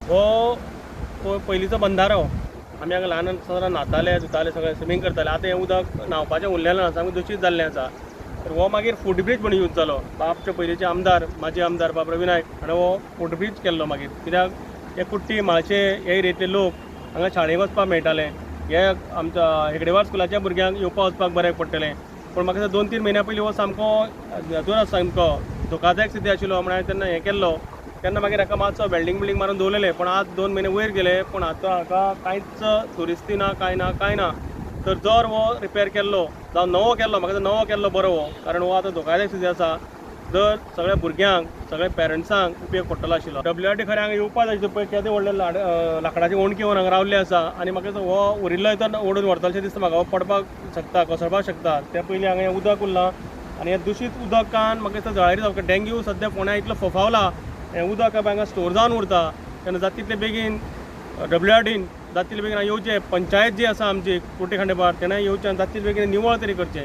हो पयलींचो बंधारो आमी हांगा ल्हान आसतना न्हाताले धुताले सगळे स्विमींग करताले. आतां हें उदक न्हांवपाचें उरलेलें ना, सामकें दूशीत जाल्लें आसा. तर हो मागीर फूटब्रीज म्हणून यूज जालो. बापचे पयलींचे आमदार माजी आमदार बाब रवी नायक हाणें हो फूटब्रीज केल्लो मागीर. कित्याक हे कुट्टी माळशे हे एरियेंतले लोक हांगा शाळेक वचपाक मेळटालें. हे आमच्या हेगडेवार स्कुलाच्या भुरग्यांक येवपाक वचपाक बरें पडटलें. पूण म्हाका दिसता 2-3 म्हयन्या पयलीं हो सामको हातून सामको धोकादायक स्थिती आशिल्लो. म्हण हांवें तेन्ना हें केल्लो. तेन्ना मागीर हाका मातसो वेल्डिंग मारून दवरलेलें. पूण आज 2 म्हयने वयर गेले पूण आतां हाका कांयच दुरुस्ती ना, कांय ना. तर जर हो रिपेर केल्लो जावं नवो केल्लो, म्हाका नवो केल्लो बरो हो. कारण हो आतां धोकादायक स्थिती आसा. जर सगळ्या भुरग्यांक सगळ्या पेरंट्सांक उपयोग पडटलो आशिल्लो. WRT खरें हांगा येवपा जाय पळय केदें व्हडले लाकडाची ओणकी व्हरून हांगा रावल्ले आसा. आनी म्हाका दिसता हो उरिल्लो तर ओडून व्हरतलेशें दिसता म्हाका. हो पडपाक शकता, कोसळपाक शकता. त्या पयलीं हांगा हें उदक उरलां आनी हें दुशीत उदकान म्हाका दिसता जळारी जावपाक डेंग्यू सद्या फोंड्या इतलो फोफावला. हें उदक हांगा स्टोर जावन उरता. तेन्ना जाता तितले बेगीन WRTन जाता तितले बेगीन येवचें. पंचायत जी आसा आमची कुर्टी खांडेपार तेणें येवचें आनी जाता तितले बेगीन निवळ तरी करचें.